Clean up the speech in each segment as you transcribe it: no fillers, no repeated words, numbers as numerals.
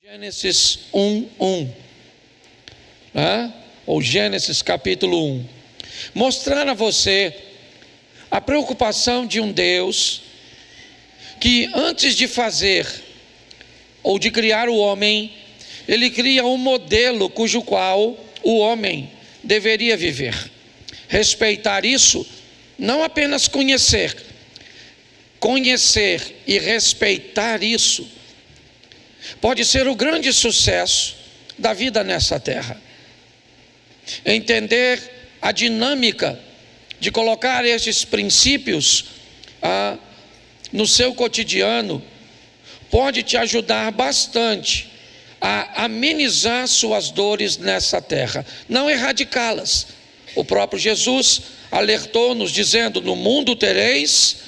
Gênesis 1:1, né? Ou Gênesis capítulo 1, mostrar a você a preocupação de um Deus que antes de fazer ou de criar o homem, ele cria um modelo cujo qual o homem deveria viver. Respeitar isso, não apenas conhecer e respeitar isso, pode ser o grande sucesso da vida nessa terra. Entender a dinâmica de colocar esses princípios no seu cotidiano pode te ajudar bastante a amenizar suas dores nessa terra, não erradicá-las. O próprio Jesus alertou-nos dizendo: no mundo tereis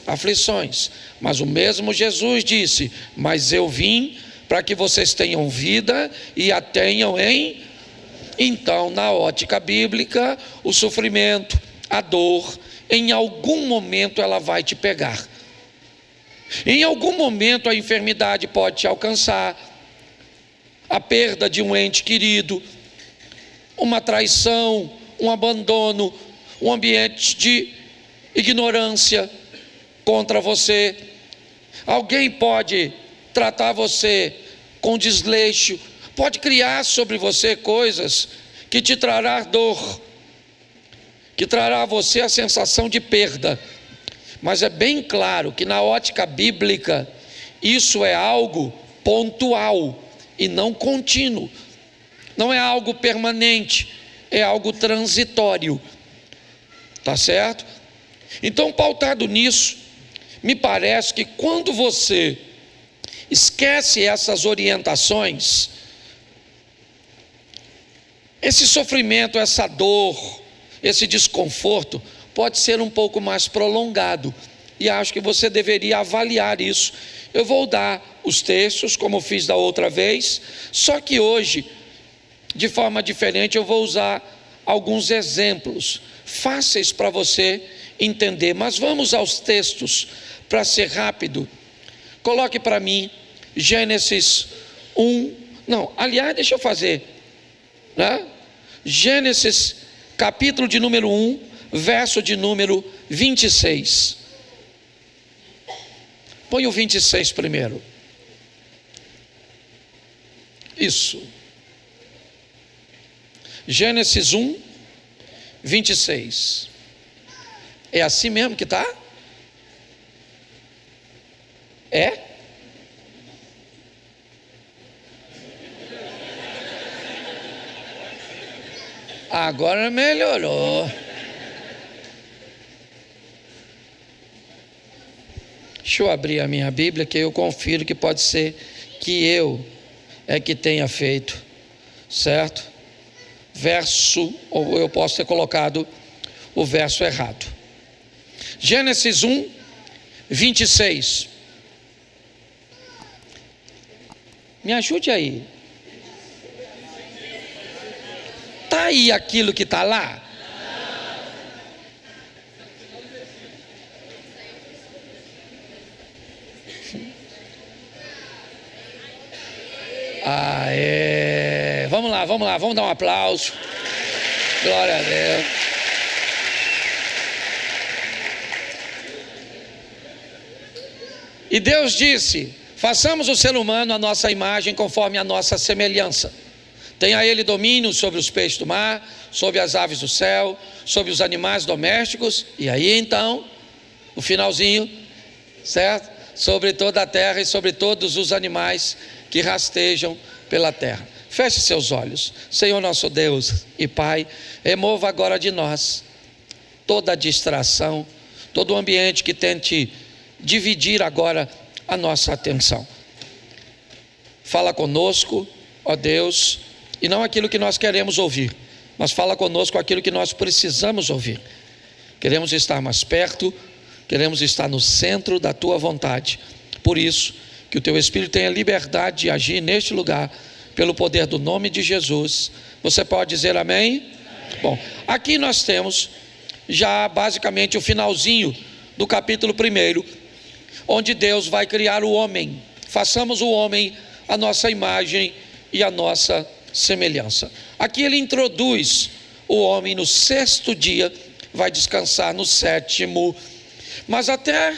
aflições, mas o mesmo Jesus disse: mas eu vim para que vocês tenham vida e a tenham em... Então, na ótica bíblica, o sofrimento, a dor, em algum momento ela vai te pegar. Em algum momento a enfermidade pode te alcançar, a perda de um ente querido, uma traição, um abandono, um ambiente de ignorância contra você. Alguém pode tratar você com desleixo, pode criar sobre você coisas que te trará dor, que trará a você a sensação de perda. Mas é bem claro que na ótica bíblica isso é algo pontual e não contínuo, não é algo permanente, é algo transitório, tá certo? Então, pautado nisso, me parece que quando você esquece essas orientações, esse sofrimento, essa dor, esse desconforto pode ser um pouco mais prolongado, e acho que você deveria avaliar isso. Eu vou dar os textos como fiz da outra vez, só que hoje, de forma diferente, eu vou usar alguns exemplos fáceis para você entender. Mas vamos aos textos para ser rápido. Coloque para mim Gênesis 1, não, aliás, deixa eu fazer, né? Gênesis capítulo de número 1, verso de número 26. Põe o 26 primeiro. Isso. Gênesis 1, 26. É assim mesmo que está? É? Agora melhorou. Deixa eu abrir a minha Bíblia, que eu confiro que pode ser que eu é que tenha feito, certo? Verso, ou eu posso ter colocado o verso errado. Gênesis 1, 26. Me ajude aí. Está aí aquilo que está lá? Vamos lá, vamos dar um aplauso. Glória a Deus. E Deus disse: façamos o ser humano à nossa imagem, conforme a nossa semelhança. Tenha ele domínio sobre os peixes do mar, sobre as aves do céu, sobre os animais domésticos. E aí então, o finalzinho, certo? Sobre toda a terra e sobre todos os animais que rastejam pela terra. Feche seus olhos. Senhor nosso Deus e Pai, remova agora de nós toda a distração, todo o ambiente que tente dividir agora a nossa atenção. Fala conosco, ó Deus, e não aquilo que nós queremos ouvir, mas fala conosco aquilo que nós precisamos ouvir. Queremos estar mais perto, queremos estar no centro da Tua vontade. Por isso, que o Teu Espírito tenha liberdade de agir neste lugar, pelo poder do nome de Jesus. Você pode dizer amém? Bom, aqui nós temos já basicamente o finalzinho do capítulo 1, onde Deus vai criar o homem. Façamos o homem a nossa imagem e a nossa semelhança. Aqui ele introduz o homem no sexto dia, vai descansar no sétimo. Mas até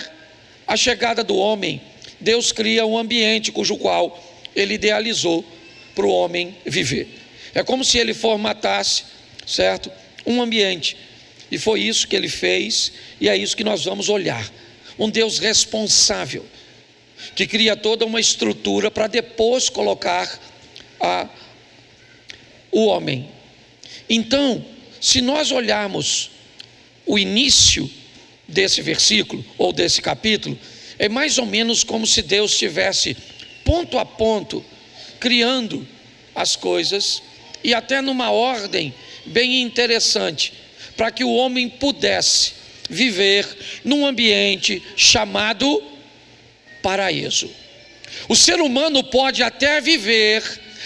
a chegada do homem, Deus cria um ambiente cujo qual ele idealizou para o homem viver. É como se ele formatasse, certo? Um ambiente. E foi isso que ele fez, e é isso que nós vamos olhar. Um Deus responsável, que cria toda uma estrutura para depois colocar o homem. Então, se nós olharmos o início desse versículo, ou desse capítulo, é mais ou menos como se Deus estivesse ponto a ponto, criando as coisas, e até numa ordem bem interessante, para que o homem pudesse viver num ambiente chamado paraíso. O ser humano pode até viver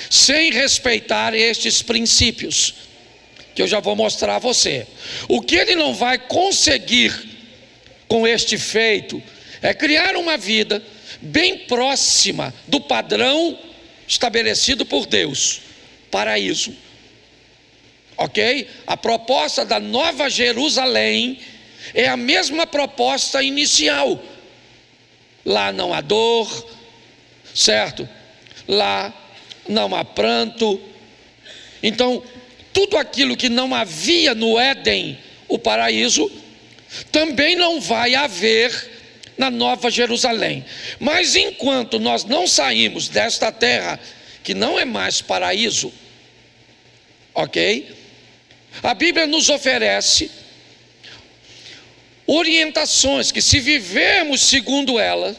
sem respeitar estes princípios, que eu já vou mostrar a você. O que ele não vai conseguir com este feito é criar uma vida bem próxima do padrão estabelecido por Deus, paraíso. Ok? A proposta da Nova Jerusalém é a mesma proposta inicial. Lá não há dor, certo? Lá não há pranto. Então, tudo aquilo que não havia no Éden, o paraíso, também não vai haver na Nova Jerusalém. Mas enquanto nós não saímos desta terra, que não é mais paraíso, ok? A Bíblia nos oferece orientações que, se vivermos segundo elas,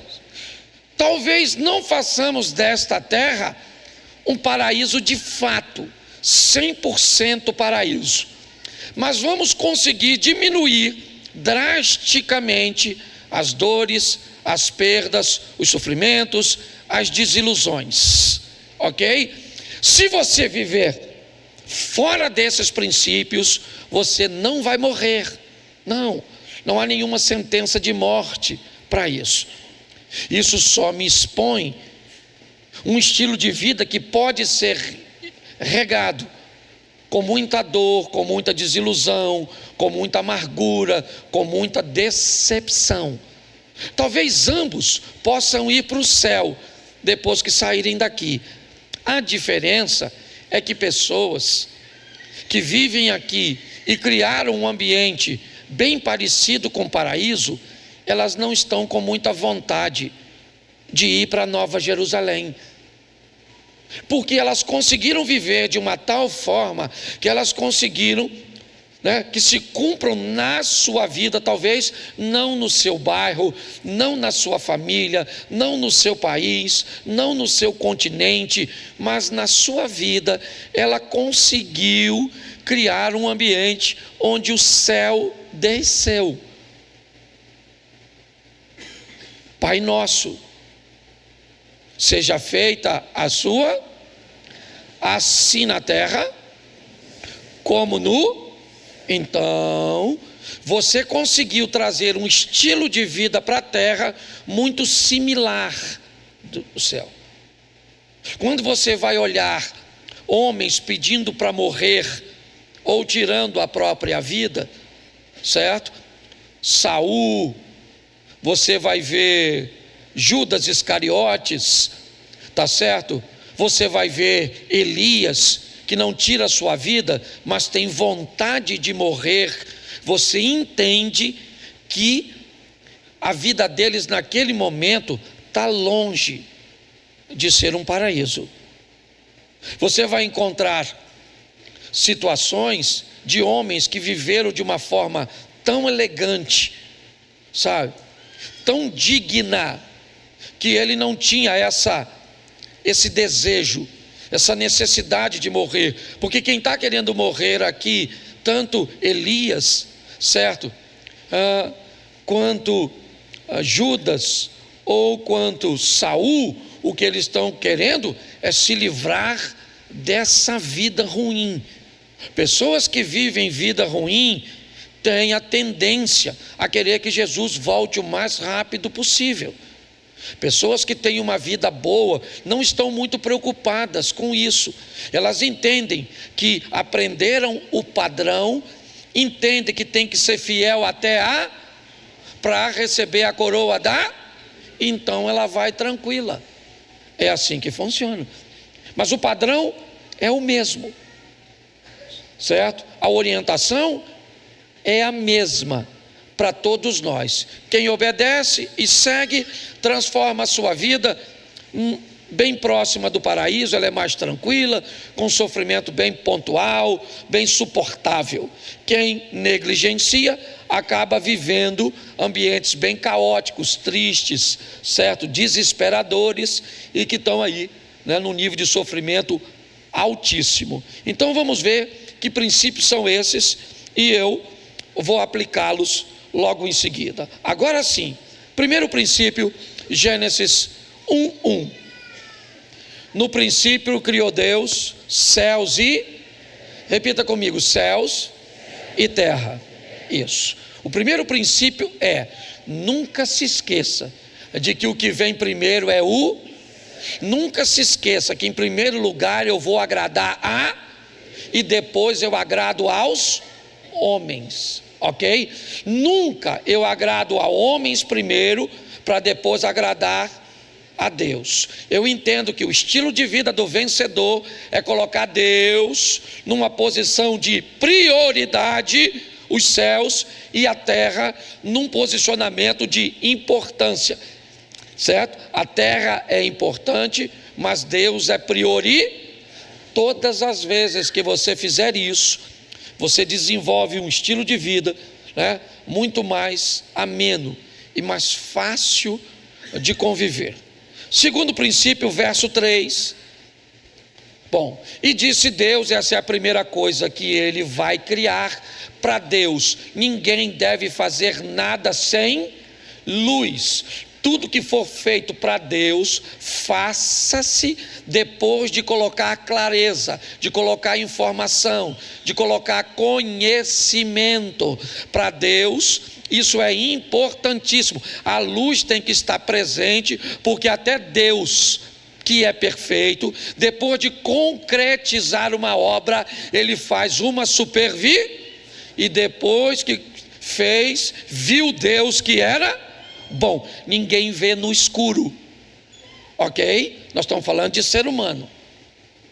talvez não façamos desta terra um paraíso de fato, 100% paraíso, mas vamos conseguir diminuir drasticamente as dores, as perdas, os sofrimentos, as desilusões, ok? Se você viver fora desses princípios, você não vai morrer. Não há nenhuma sentença de morte para isso. Isso só me expõe um estilo de vida que pode ser regado com muita dor, com muita desilusão, com muita amargura, com muita decepção. Talvez ambos possam ir para o céu depois que saírem daqui. A diferença é que pessoas que vivem aqui e criaram um ambiente bem parecido com o paraíso, elas não estão com muita vontade de ir para a Nova Jerusalém, porque elas conseguiram viver de uma tal forma que elas conseguiram, que se cumpram na sua vida, talvez não no seu bairro, não na sua família, não no seu país, não no seu continente, mas na sua vida. Ela conseguiu criar um ambiente onde o céu desceu. Pai nosso, seja feita a sua, assim na terra como no. Então, você conseguiu trazer um estilo de vida para a terra muito similar do céu. Quando você vai olhar homens pedindo para morrer ou tirando a própria vida, certo? Saul, você vai ver Judas Iscariotes, tá certo? Você vai ver Elias, que não tira a sua vida, mas tem vontade de morrer. Você entende que a vida deles naquele momento está longe de ser um paraíso. Você vai encontrar situações de homens que viveram de uma forma tão elegante, sabe? Tão digna, que ele não tinha esse desejo, essa necessidade de morrer. Porque quem está querendo morrer aqui, tanto Elias, certo? Quanto Judas, ou quanto Saul, o que eles estão querendo é se livrar dessa vida ruim. Pessoas que vivem vida ruim têm a tendência a querer que Jesus volte o mais rápido possível. Pessoas que têm uma vida boa não estão muito preocupadas com isso. Elas entendem que aprenderam o padrão, entendem que tem que ser fiel até para receber a coroa então ela vai tranquila. É assim que funciona. Mas o padrão é o mesmo, certo? A orientação é a mesma para todos nós. Quem obedece e segue, transforma a sua vida bem próxima do paraíso. Ela é mais tranquila, com sofrimento bem pontual, bem suportável. Quem negligencia, acaba vivendo ambientes bem caóticos, tristes, certo? Desesperadores, e que estão aí, né, num nível de sofrimento altíssimo. Então vamos ver que princípios são esses, e eu vou aplicá-los logo em seguida. Agora sim, primeiro princípio, Gênesis 1:1. No princípio criou Deus céus e, repita comigo, céus e terra. Isso. O primeiro princípio é: nunca se esqueça de que o que vem primeiro é nunca se esqueça que em primeiro lugar eu vou agradar e depois eu agrado aos homens, ok? Nunca eu agrado a homens primeiro para depois agradar a Deus. Eu entendo que o estilo de vida do vencedor é colocar Deus numa posição de prioridade, os céus e a terra num posicionamento de importância, certo? A terra é importante, mas Deus é Todas as vezes que você fizer isso, você desenvolve um estilo de vida, né, muito mais ameno e mais fácil de conviver. Segundo princípio, verso 3. Bom, e disse Deus, essa é a primeira coisa que ele vai criar. Para Deus, ninguém deve fazer nada sem luz. Tudo que for feito para Deus, faça-se depois de colocar clareza, de colocar informação, de colocar conhecimento. Para Deus, isso é importantíssimo. A luz tem que estar presente, porque até Deus, que é perfeito, depois de concretizar uma obra, ele faz uma e depois que fez, viu Deus que era bom. Ninguém vê no escuro, ok? Nós estamos falando de ser humano,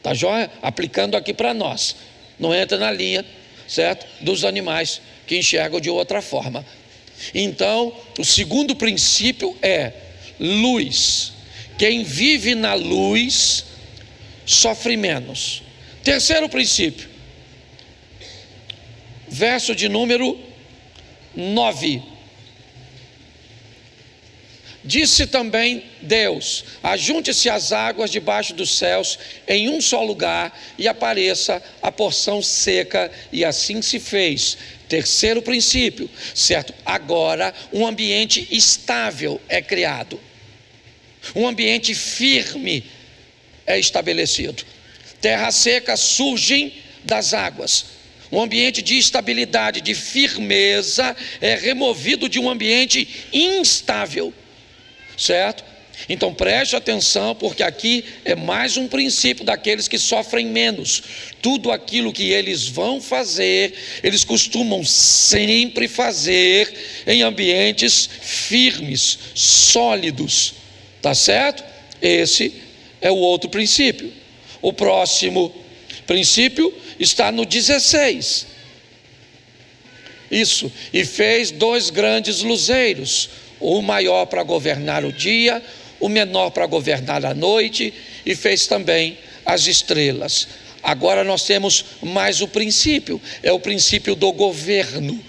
tá joia? Aplicando aqui para nós. Não entra na linha, certo? Dos animais que enxergam de outra forma. Então, o segundo princípio é luz. Quem vive na luz sofre menos. Terceiro princípio, verso de número 9. Disse também Deus: ajunte-se as águas debaixo dos céus em um só lugar, e apareça a porção seca, e assim se fez. Terceiro princípio, certo? Agora um ambiente estável é criado, um ambiente firme é estabelecido. Terra seca surgem das águas. Um ambiente de estabilidade, de firmeza é removido de um ambiente instável, certo? Então preste atenção, porque aqui é mais um princípio daqueles que sofrem menos. Tudo aquilo que eles vão fazer, eles costumam sempre fazer em ambientes firmes, sólidos, tá certo? Esse é o outro princípio. O próximo princípio está no 16. Isso. E fez 2 grandes luzeiros, o maior para governar o dia, o menor para governar a noite, e fez também as estrelas. Agora nós temos mais o princípio, é o princípio do governo,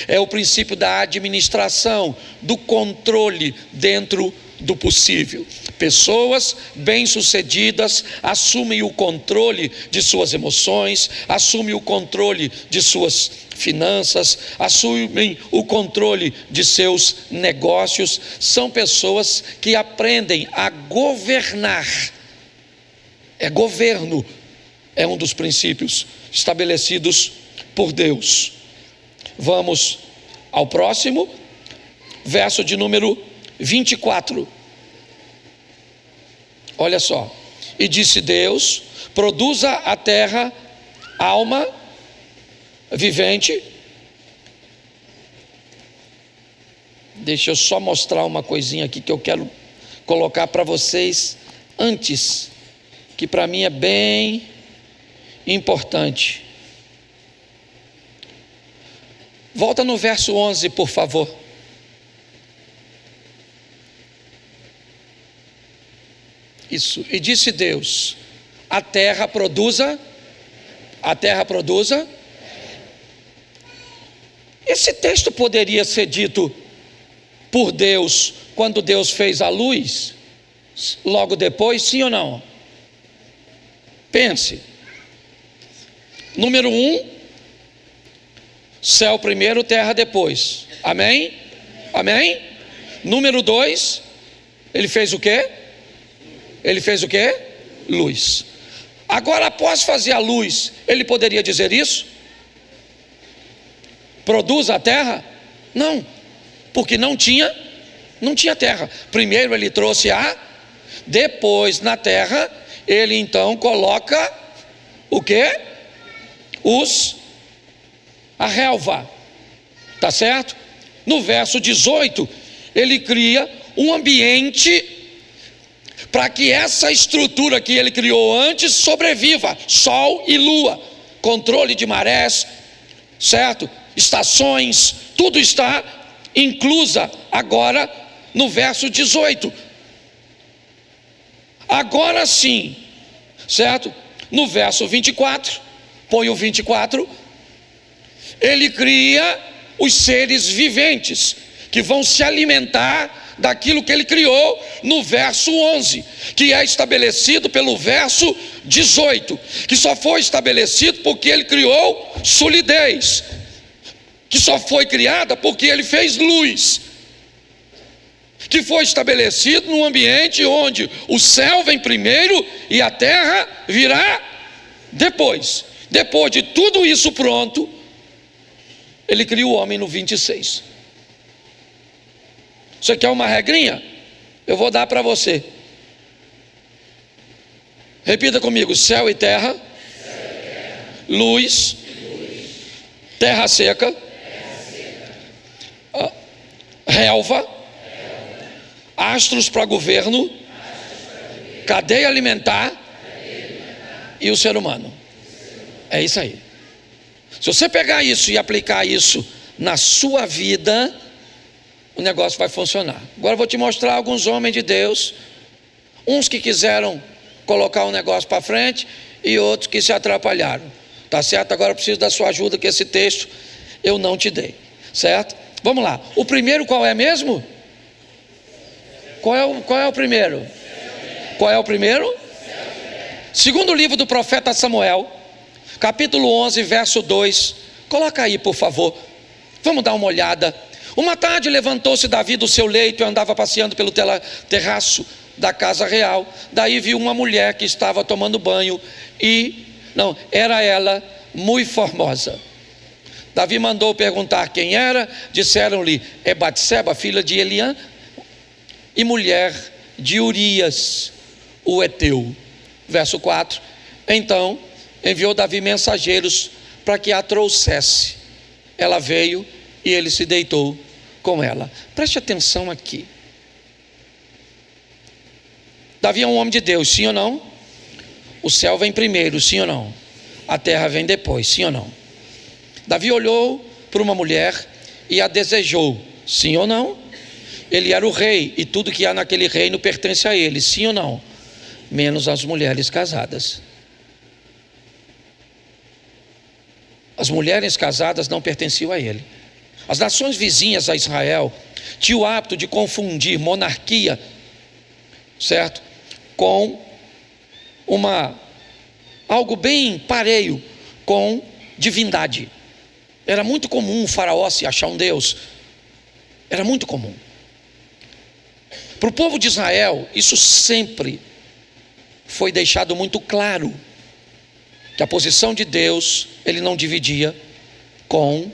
é o princípio da administração, do controle dentro do possível. Pessoas bem-sucedidas assumem o controle de suas emoções, assumem o controle de suas finanças, assumem o controle de seus negócios. São pessoas que aprendem a governar. Governo é um dos princípios estabelecidos por Deus. Vamos ao próximo, verso de número 24. Olha só. E disse Deus: produza a terra alma vivente. Deixa eu só mostrar uma coisinha aqui que eu quero colocar para vocês antes, que para mim é bem importante. Volta no verso 11, por favor. Isso. E disse Deus: a terra produza. Esse texto poderia ser dito por Deus quando Deus fez a luz, logo depois, sim ou não? Pense. Número 1, céu primeiro, terra depois. Amém? Amém? Número 2, ele fez o quê? Ele fez o quê? Luz. Agora, após fazer a luz, ele poderia dizer isso? Produz a terra? Não, porque não tinha terra. Primeiro ele trouxe a, depois na terra, ele então coloca o quê? A relva. Tá certo? No verso 18, ele cria um ambiente para que essa estrutura que ele criou antes sobreviva. Sol e lua, controle de marés, certo? Estações, tudo está inclusa agora no verso 18. Agora sim, certo? No verso 24, põe o 24, ele cria os seres viventes que vão se alimentar daquilo que ele criou no verso 11, que é estabelecido pelo verso 18, que só foi estabelecido porque ele criou solidez, que só foi criada porque ele fez luz, que foi estabelecido num ambiente onde o céu vem primeiro e a terra virá depois. Depois de tudo isso pronto, ele cria o homem no 26. Você quer uma regrinha? Eu vou dar para você. Repita comigo: céu e terra, luz, terra seca, relva, astros para governo, cadeia alimentar e o ser humano. É isso aí. Se você pegar isso e aplicar isso na sua vida, o negócio vai funcionar. Agora eu vou te mostrar alguns homens de Deus, uns que quiseram colocar o negócio para frente e outros que se atrapalharam. Tá certo? Agora eu preciso da sua ajuda, que esse texto eu não te dei, certo? Vamos lá. O primeiro qual é mesmo? Qual é o primeiro? Qual é o primeiro? Segundo livro do profeta Samuel, capítulo 11, verso 2. Coloca aí, por favor. Vamos dar uma olhada. Uma tarde levantou-se Davi do seu leito e andava passeando pelo terraço da casa real. Daí viu uma mulher que estava tomando banho era ela muito formosa. Davi mandou perguntar quem era. Disseram-lhe: é Batseba, filha de Eliã, e mulher de Urias, o heteu. Verso 4. Então enviou Davi mensageiros para que a trouxesse. Ela veio e ele se deitou com ela. Preste atenção aqui. Davi é um homem de Deus, sim ou não? O céu vem primeiro, sim ou não? A terra vem depois, sim ou não? Davi olhou para uma mulher e a desejou, sim ou não? Ele era o rei e tudo que há naquele reino pertence a ele, sim ou não? Menos as mulheres casadas. As mulheres casadas não pertenciam a ele. As nações vizinhas a Israel tinham o hábito de confundir monarquia, certo, com algo bem pareio com divindade. Era muito comum o faraó se achar um Deus. Era muito comum. Para o povo de Israel, isso sempre foi deixado muito claro, que a posição de Deus ele não dividia com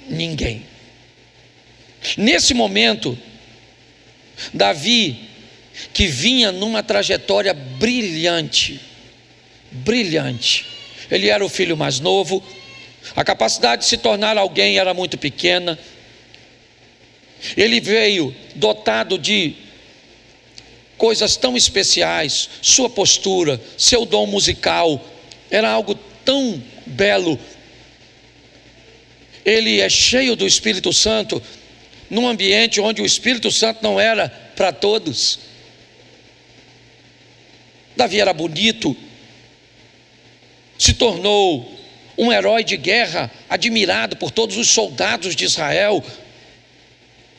ninguém. Nesse momento, Davi que vinha numa trajetória brilhante. Brilhante. Ele era o filho mais novo, a capacidade de se tornar alguém era muito pequena. Ele veio dotado de coisas tão especiais, sua postura, seu dom musical, era algo tão belo. Ele é cheio do Espírito Santo, num ambiente onde o Espírito Santo não era para todos. Davi era bonito, se tornou um herói de guerra, admirado por todos os soldados de Israel.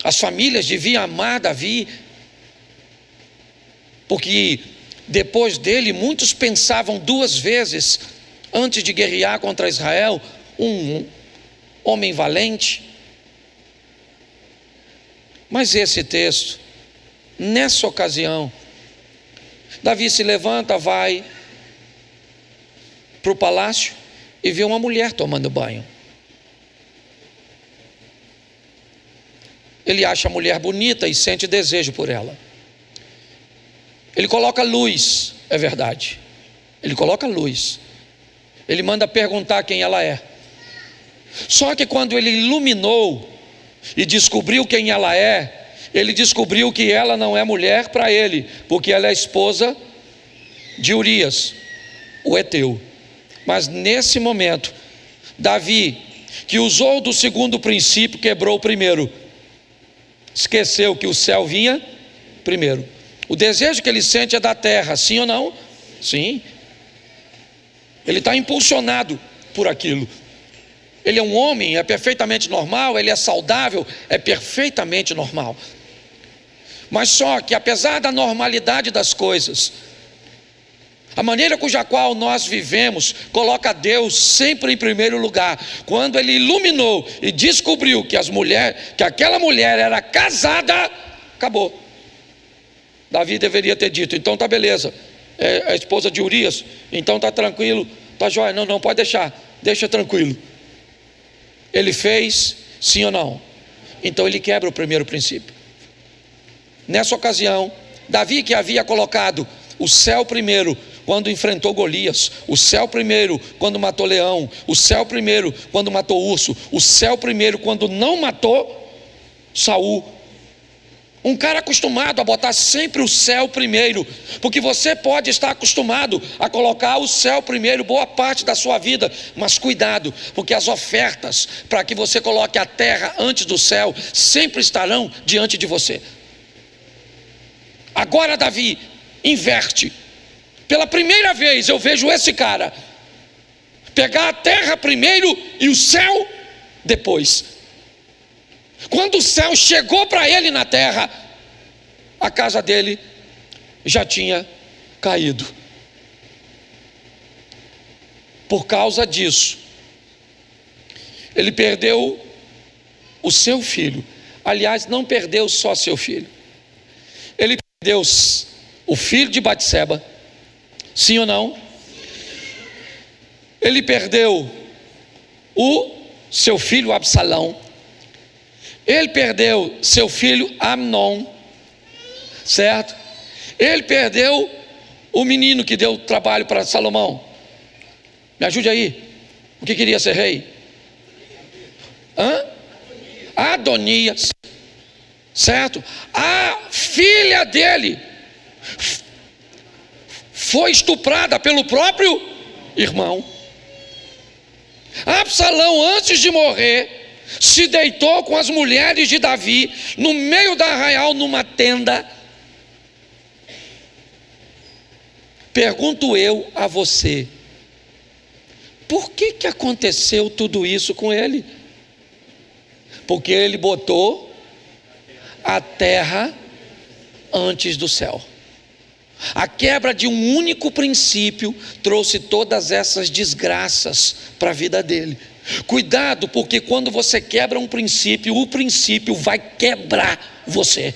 As famílias deviam amar Davi, porque depois dele muitos pensavam duas vezes antes de guerrear contra Israel. Um homem valente. Mas esse texto, nessa ocasião, Davi se levanta, vai para o palácio e vê uma mulher tomando banho. Ele acha a mulher bonita e sente desejo por ela. Ele coloca luz, é verdade. Ele coloca luz. Ele manda perguntar quem ela é. Só que quando ele iluminou e descobriu quem ela é, ele descobriu que ela não é mulher para ele, porque ela é esposa de Urias, o heteu. Mas nesse momento, Davi, que usou do segundo princípio, quebrou o primeiro. Esqueceu que o céu vinha primeiro. O desejo que ele sente é da terra, sim ou não? Sim. Ele está impulsionado por aquilo. Ele é um homem, é perfeitamente normal. Ele é saudável, é perfeitamente normal. Mas só que apesar da normalidade das coisas, a maneira cuja qual nós vivemos coloca Deus sempre em primeiro lugar. Quando ele iluminou e descobriu que aquela mulher era casada, acabou. Davi deveria ter dito: então tá beleza, é a esposa de Urias, então tá tranquilo, tá jóia, não pode deixar, deixa tranquilo. Ele fez, sim ou não? Então ele quebra o primeiro princípio. Nessa ocasião, Davi, que havia colocado o céu primeiro quando enfrentou Golias, o céu primeiro quando matou leão, o céu primeiro quando matou urso, o céu primeiro quando não matou Saul. Um cara acostumado a botar sempre o céu primeiro, porque você pode estar acostumado a colocar o céu primeiro boa parte da sua vida, mas cuidado, porque as ofertas para que você coloque a terra antes do céu sempre estarão diante de você. Agora Davi inverte. Pela primeira vez eu vejo esse cara pegar a terra primeiro e o céu depois. Quando o céu chegou para ele na terra, a casa dele já tinha caído. Por causa disso, ele perdeu o seu filho. Aliás, não perdeu só seu filho. Ele perdeu o filho de Batseba. Sim ou não? Ele perdeu o seu filho Absalão. Ele perdeu seu filho Amnon, certo? Ele perdeu o menino que deu trabalho para Salomão. Me ajude aí. O que queria ser rei? Adonias, certo? A filha dele foi estuprada pelo próprio irmão. Absalão, antes de morrer, se deitou com as mulheres de Davi no meio da arraial numa tenda. Pergunto eu a você, por que aconteceu tudo isso com ele? Porque ele botou a terra antes do céu. A quebra de um único princípio trouxe todas essas desgraças para a vida dele. Cuidado, porque quando você quebra um princípio, o princípio vai quebrar você.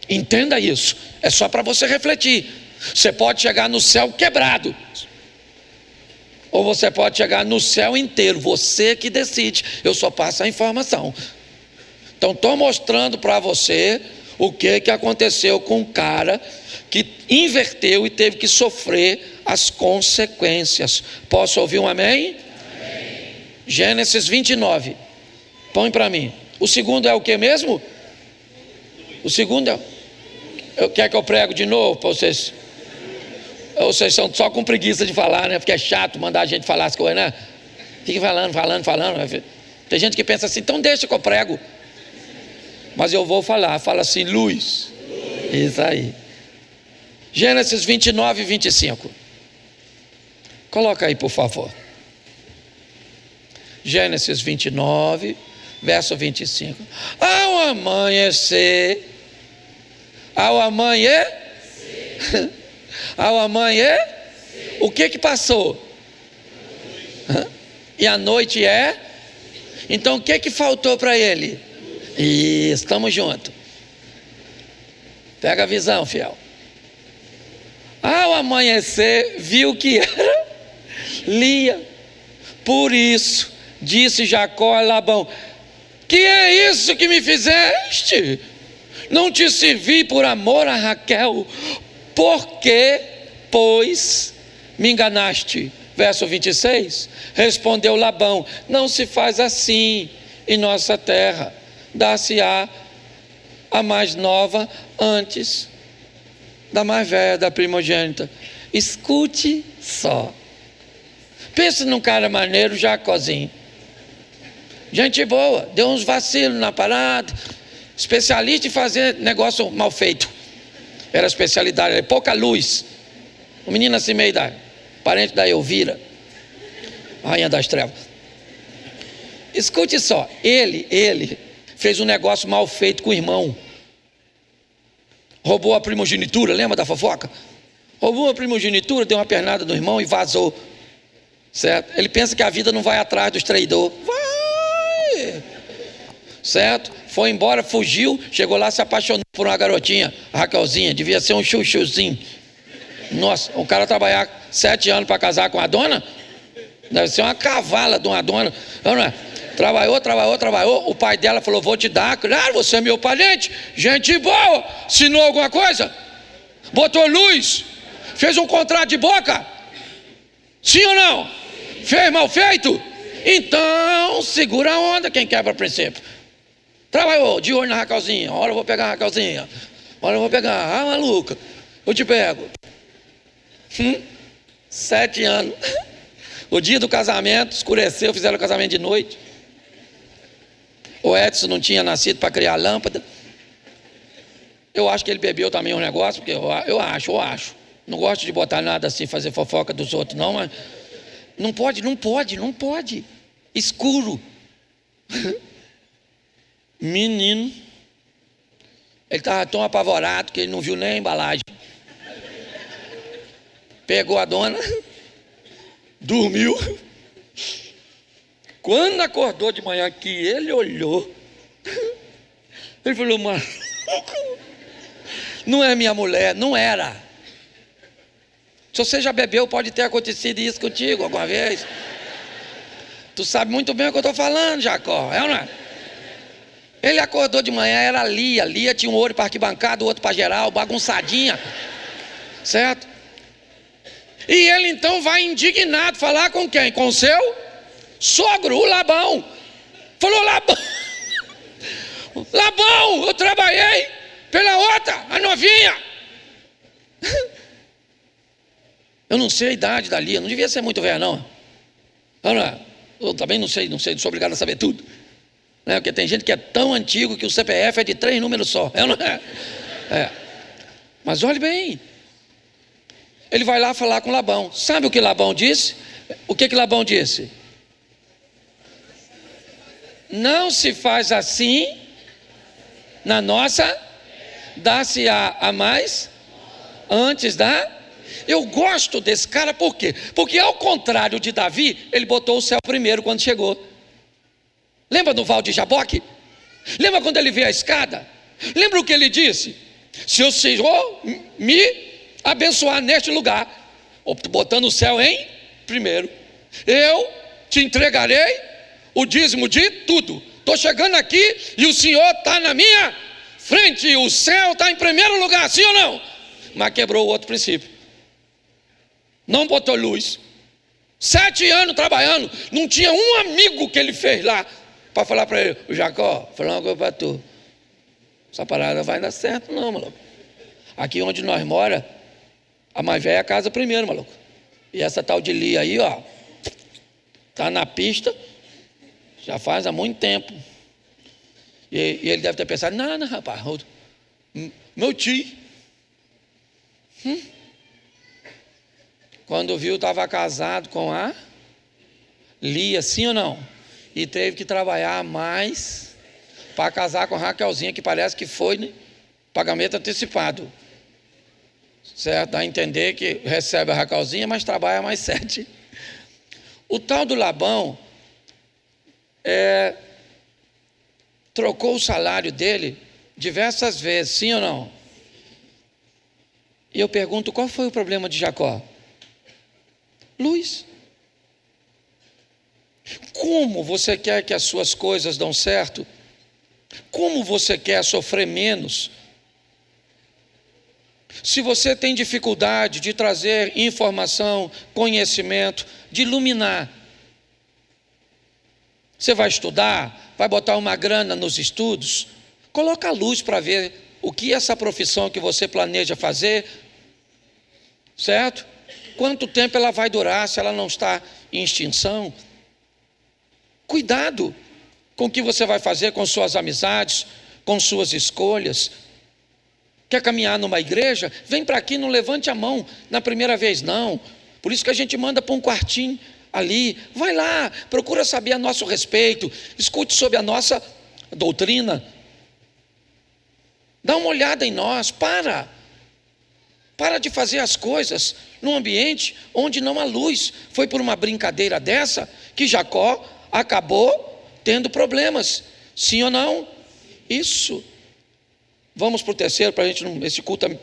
Entenda isso. É só para você refletir. Você pode chegar no céu quebrado, ou você pode chegar no céu inteiro. Você que decide. Eu só passo a informação. Então estou mostrando para você o que aconteceu com o cara que inverteu e teve que sofrer as consequências. Posso ouvir um amém? Amém. Gênesis 29. Põe para mim. O segundo é o que mesmo? O segundo é... Quer que eu prego de novo para vocês? Ou vocês são só com preguiça de falar, né? Porque é chato mandar a gente falar as coisas, né? Fica falando. Tem gente que pensa assim, então deixa que eu prego. Mas eu vou falar, fala assim, luz. Isso aí. Gênesis 29 e 25. Coloca aí, por favor. Gênesis 29, verso 25. Ao amanhecer, o que passou? E a noite é? Então o que faltou para ele? E estamos juntos. Pega a visão, fiel. Ao amanhecer, viu que era Lia. Por isso, disse Jacó a Labão: que é isso que me fizeste? Não te servi por amor a Raquel, porque, pois, me enganaste. Verso 26, respondeu Labão: não se faz assim em nossa terra, dar-se-á a mais nova antes da mais velha, da primogênita. Escute só. Pense num cara maneiro, Jacózinho. Gente boa, deu uns vacilos na parada, especialista em fazer negócio mal feito. Era a especialidade, era pouca luz. O menino assim meio parente da Elvira, rainha das trevas. Escute só, ele fez um negócio mal feito com o irmão. Roubou a primogenitura, lembra da fofoca? Roubou a primogenitura, deu uma pernada no irmão e vazou. Certo? Ele pensa que a vida não vai atrás dos traidores. Vai! Certo? Foi embora, fugiu, chegou lá, se apaixonou por uma garotinha, a Raquelzinha, devia ser um chuchuzinho. Nossa, o cara trabalhar 7 anos para casar com a dona, deve ser uma cavala de uma dona. Não é? Trabalhou, o pai dela falou: vou te dar, claro, você é meu parente, gente boa, ensinou alguma coisa? Botou luz? Fez um contrato de boca? Sim ou não? Fez mal feito? Então, segura a onda quem quebra princípio. Trabalhou, de olho na Raquelzinha, hora eu vou pegar a Raquelzinha, hora eu vou pegar, maluca, eu te pego. 7 anos, o dia do casamento, escureceu, fizeram o casamento de noite. O Edson não tinha nascido para criar lâmpada. Eu acho que ele bebeu também um negócio, porque eu acho. Não gosto de botar nada assim, fazer fofoca dos outros não, mas não pode. Escuro. Menino, ele estava tão apavorado que ele não viu nem a embalagem. Pegou a dona, dormiu. Quando acordou de manhã que ele olhou, ele falou: mano, não é minha mulher, não era. Se você já bebeu, pode ter acontecido isso contigo alguma vez. Tu sabe muito bem o que eu estou falando, Jacó, é ou não é? Ele acordou de manhã, era Lia tinha um olho para arquibancada, o outro para geral, bagunçadinha, certo? E ele então vai indignado falar com quem? Com o seu sogro, o Labão. Falou: Labão, eu trabalhei pela outra, a novinha. Eu não sei a idade da Lia, não devia ser muito velha não. Eu também não sei, sou obrigado a saber tudo. Porque tem gente que é tão antigo que o CPF é de 3 números só. Mas olhe bem, ele vai lá falar com Labão. Sabe o que Labão disse? O que Labão disse? Não se faz assim na nossa, dá-se-á a mais antes da... Eu gosto desse cara, por quê? Porque ao contrário de Davi, ele botou o céu primeiro quando chegou. Lembra do Val de Jaboque? Lembra quando ele veio a escada? Lembra o que ele disse? Se o Senhor me abençoar neste lugar, botando o céu em primeiro, eu te entregarei o dízimo de tudo. Estou chegando aqui e o Senhor está na minha frente, o céu está em primeiro lugar, sim ou não? Mas quebrou o outro princípio. Não botou luz. 7 anos trabalhando, não tinha um amigo que ele fez lá para falar para ele: o Jacó, falar uma coisa para tu. Essa parada não vai dar certo não, maluco. Aqui onde nós mora, a mais velha é a casa primeiro, maluco. E essa tal de Lia aí, ó, tá na pista já faz há muito tempo. E ele deve ter pensado: não, rapaz, meu tio. Quando viu, estava casado com a Lia, sim ou não? E teve que trabalhar mais para casar com a Raquelzinha, que parece que foi, né, pagamento antecipado. Certo? Dá a entender que recebe a Raquelzinha, mas trabalha mais 7. O tal do Labão trocou o salário dele diversas vezes, sim ou não? E eu pergunto: qual foi o problema de Jacó? Luz. Como você quer que as suas coisas dão certo? Como você quer sofrer menos? Se você tem dificuldade de trazer informação, conhecimento, de iluminar, você vai estudar, vai botar uma grana nos estudos, coloca a luz para ver o que essa profissão que você planeja fazer, certo? Quanto tempo ela vai durar se ela não está em extinção? Cuidado com o que você vai fazer com suas amizades, com suas escolhas. Quer caminhar numa igreja? Vem para aqui, não levante a mão na primeira vez, não. Por isso que a gente manda para um quartinho ali. Vai lá, procura saber a nosso respeito, escute sobre a nossa doutrina. Dá uma olhada em nós, para de fazer as coisas num ambiente onde não há luz. Foi por uma brincadeira dessa que Jacó acabou tendo problemas, sim ou não? Isso. Vamos para o terceiro, para a gente não, esse culto é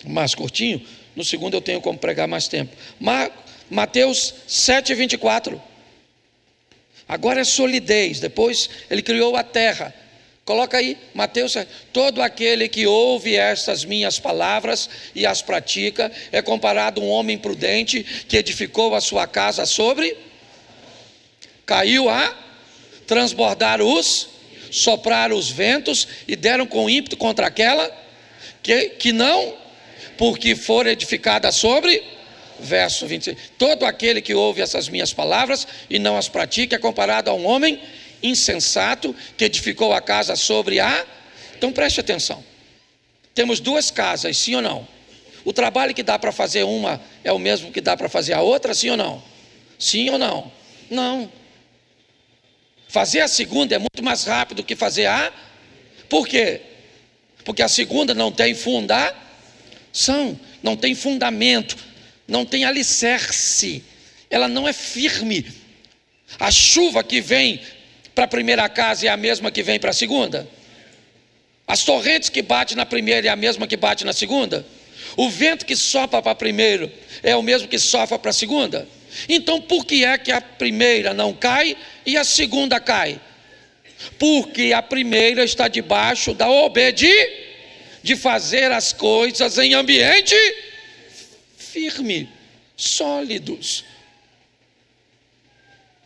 mais curtinho. No segundo eu tenho como pregar mais tempo. Mateus 7:24. Agora é solidez. Depois ele criou a terra. Coloca aí, Mateus: todo aquele que ouve estas minhas palavras e as pratica é comparado a um homem prudente que edificou a sua casa sobre, caiu a transbordar soprar os ventos e deram com ímpeto contra aquela que não, porque for edificada sobre, verso 26, todo aquele que ouve essas minhas palavras e não as pratica é comparado a um homem insensato que edificou a casa sobre a... Então preste atenção, temos 2 casas, sim ou não? O trabalho que dá para fazer uma é o mesmo que dá para fazer a outra, sim ou não? Sim ou não? Não. Fazer a segunda é muito mais rápido que fazer a... Por quê? Porque a segunda não tem fundação, não tem fundamento, não tem alicerce, ela não é firme. A chuva que vem para a primeira casa é a mesma que vem para a segunda? As torrentes que batem na primeira é a mesma que bate na segunda? O vento que sopra para a primeira é o mesmo que sopra para a segunda? Então por que é que a primeira não cai e a segunda cai? Porque a primeira está debaixo da obediência de fazer as coisas em ambiente firme, sólidos.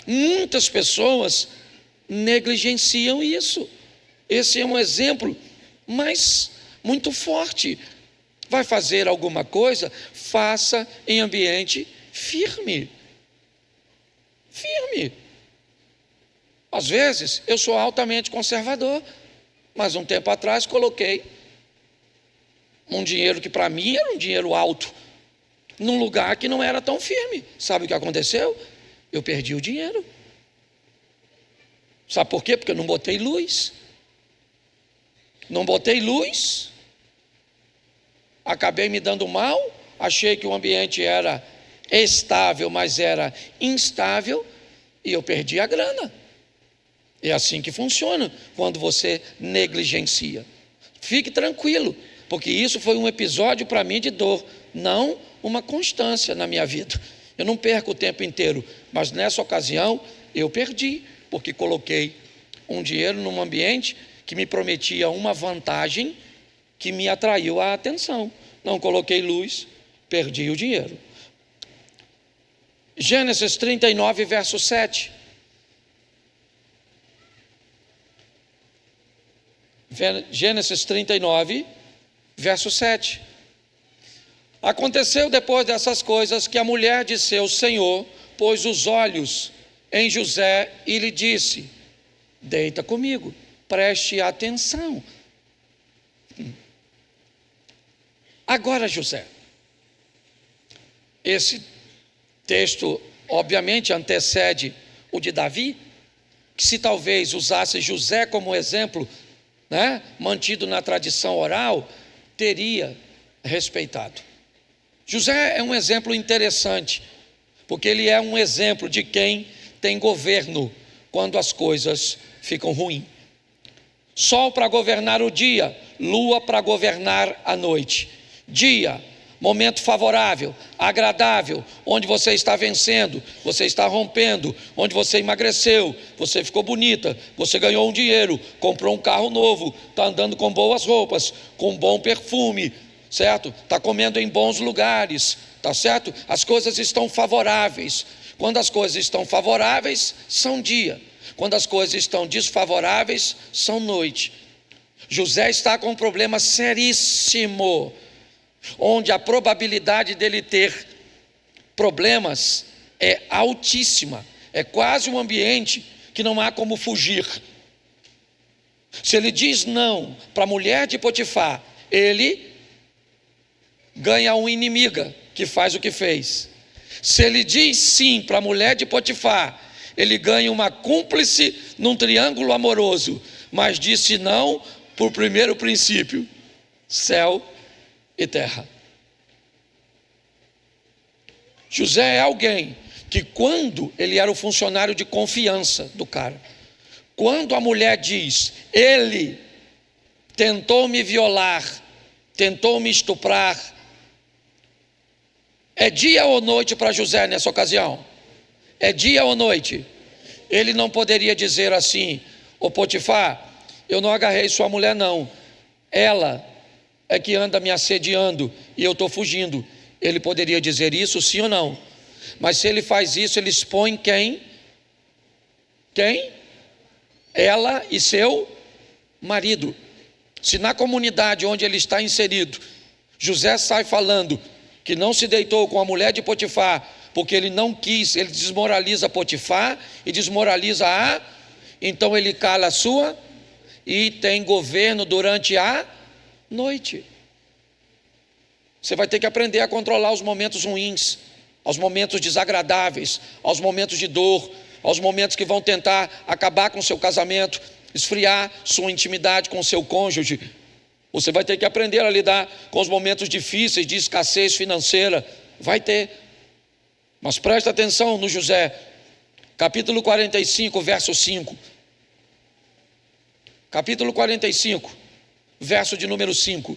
Muitas pessoas negligenciam isso. Esse é um exemplo, mas muito forte. Vai fazer alguma coisa, faça em ambiente firme. Firme. Às vezes eu sou altamente conservador, mas um tempo atrás coloquei um dinheiro que para mim era um dinheiro alto, num lugar que não era tão firme. Sabe o que aconteceu? Eu perdi o dinheiro. Sabe por quê? Porque eu não botei luz. Não botei luz, acabei me dando mal, achei que o ambiente era estável, mas era instável, e eu perdi a grana. É assim que funciona quando você negligencia. Fique tranquilo, porque isso foi um episódio para mim de dor, não uma constância na minha vida. Eu não perco o tempo inteiro, mas nessa ocasião eu perdi, porque coloquei um dinheiro num ambiente que me prometia uma vantagem que me atraiu a atenção. Não coloquei luz, perdi o dinheiro. Gênesis 39, verso 7. Gênesis 39, verso 7. Aconteceu depois dessas coisas que a mulher de seu senhor pôs os olhos em José e lhe disse: deita comigo, preste atenção. Agora, José, esse texto obviamente antecede o de Davi, que se talvez usasse José como exemplo, mantido na tradição oral, teria respeitado. José é um exemplo interessante, porque ele é um exemplo de quem tem governo quando as coisas ficam ruins. Sol para governar o dia, lua para governar a noite. Dia, momento favorável, agradável, onde você está vencendo, você está rompendo, onde você emagreceu, você ficou bonita, você ganhou um dinheiro, comprou um carro novo, está andando com boas roupas, com bom perfume, certo? Está comendo em bons lugares, tá certo? As coisas estão favoráveis. Quando as coisas estão favoráveis, são dia. Quando as coisas estão desfavoráveis, são noite. José está com um problema seríssimo, onde a probabilidade dele ter problemas é altíssima. É quase um ambiente que não há como fugir. Se ele diz não para a mulher de Potifar, ele ganha uma inimiga que faz o que fez. Se ele diz sim para a mulher de Potifar, ele ganha uma cúmplice num triângulo amoroso, mas disse não por primeiro princípio: céu e terra. José é alguém que, quando ele era o funcionário de confiança do cara, quando a mulher diz: ele tentou me violar, tentou me estuprar, é dia ou noite para José nessa ocasião? É dia ou noite? Ele não poderia dizer assim: ô Potifar, eu não agarrei sua mulher não, ela é que anda me assediando e eu estou fugindo. Ele poderia dizer isso, sim ou não? Mas se ele faz isso, ele expõe quem? Quem? Ela e seu marido. Se na comunidade onde ele está inserido, José sai falando que não se deitou com a mulher de Potifar, porque ele não quis, ele desmoraliza Potifar e desmoraliza então ele cala a sua e tem governo durante a noite. Você vai ter que aprender a controlar os momentos ruins, aos momentos desagradáveis, aos momentos de dor, aos momentos que vão tentar acabar com o seu casamento, esfriar sua intimidade com o seu cônjuge. Você vai ter que aprender a lidar com os momentos difíceis de escassez financeira. Vai ter. Mas presta atenção no José, capítulo 45, verso 5. Capítulo 45, verso de número 5.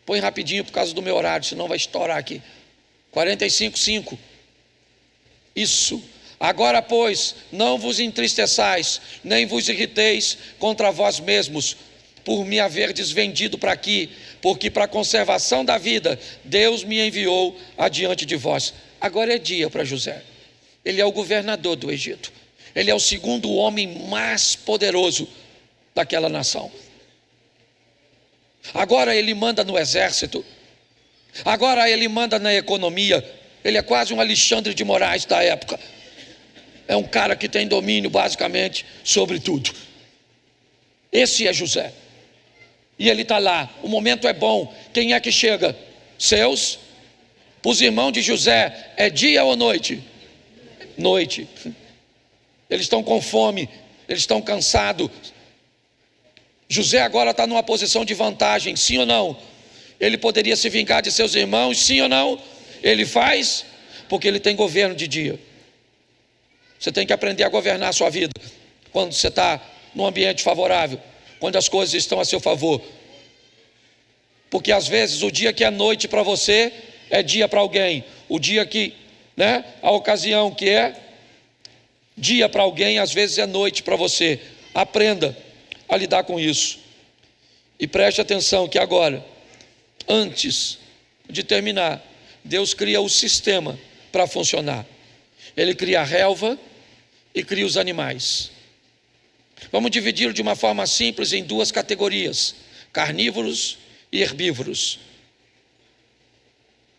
Põe rapidinho por causa do meu horário, senão vai estourar aqui. 45, 5. Isso. Agora, pois, não vos entristeçais, nem vos irriteis contra vós mesmos, por me haverdes vendido para aqui, porque para a conservação da vida, Deus me enviou adiante de vós. Agora é dia para José. Ele é o governador do Egito. Ele é o segundo homem mais poderoso daquela nação. Agora ele manda no exército. Agora ele manda na economia. Ele é quase um Alexandre de Moraes da época. É um cara que tem domínio basicamente sobre tudo. Esse é José. E ele está lá, o momento é bom. Quem é que chega? Seus? Para os irmãos de José, é dia ou noite? Noite. Eles estão com fome, eles estão cansados. José agora está numa posição de vantagem, sim ou não? Ele poderia se vingar de seus irmãos, sim ou não? Ele faz, porque ele tem governo de dia. Você tem que aprender a governar a sua vida quando você está num ambiente favorável, quando as coisas estão a seu favor. Porque às vezes o dia que é noite para você é dia para alguém. O dia que, a ocasião que é dia para alguém, às vezes é noite para você. Aprenda a lidar com isso. E preste atenção que agora, antes de terminar, Deus cria o sistema para funcionar. Ele cria a relva e cria os animais. Vamos dividir de uma forma simples em duas categorias: carnívoros e herbívoros.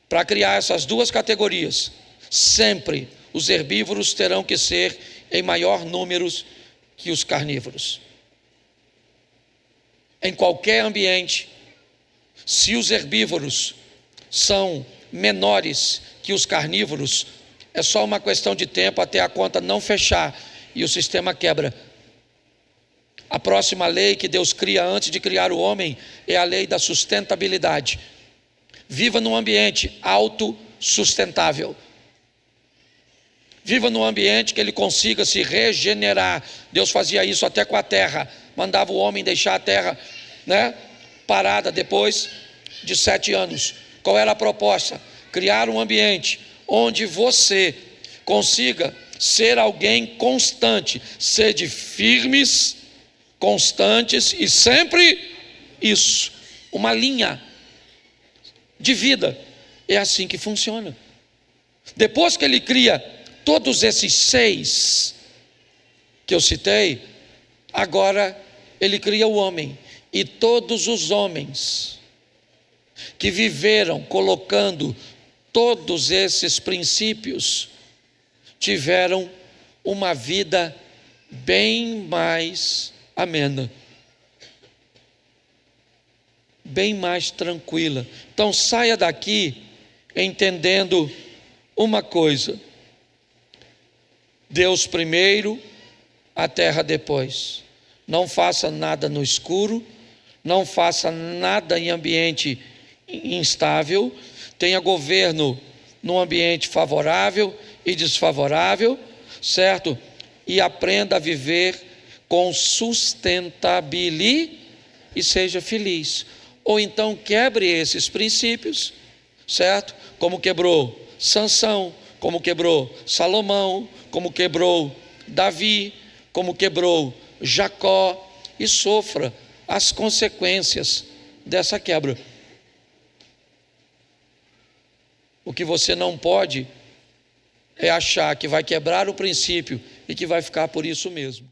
Para criar essas duas categorias, sempre os herbívoros terão que ser em maior número que os carnívoros. Em qualquer ambiente, se os herbívoros são menores que os carnívoros, é só uma questão de tempo até a conta não fechar e o sistema quebra. A próxima lei que Deus cria antes de criar o homem é a lei da sustentabilidade. Viva num ambiente autossustentável. Viva num ambiente que ele consiga se regenerar. Deus fazia isso até com a terra. Mandava o homem deixar a terra, parada depois de 7 anos. Qual era a proposta? Criar um ambiente onde você consiga ser alguém constante. Sede firmes, constantes e sempre isso. Uma linha de vida. É assim que funciona. Depois que ele cria todos esses 6 que eu citei, agora ele cria o homem. E todos os homens que viveram colocando todos esses princípios tiveram uma vida bem mais amena, bem mais tranquila. Então saia daqui entendendo uma coisa: Deus primeiro, a terra depois. Não faça nada no escuro, não faça nada em ambiente instável, tenha governo num ambiente favorável e desfavorável, certo? E aprenda a viver com sustentabilidade e seja feliz. Ou então quebre esses princípios, certo? Como quebrou Sansão, como quebrou Salomão, como quebrou Davi, como quebrou Jacó, e sofra as consequências dessa quebra. O que você não pode é achar que vai quebrar o princípio e que vai ficar por isso mesmo.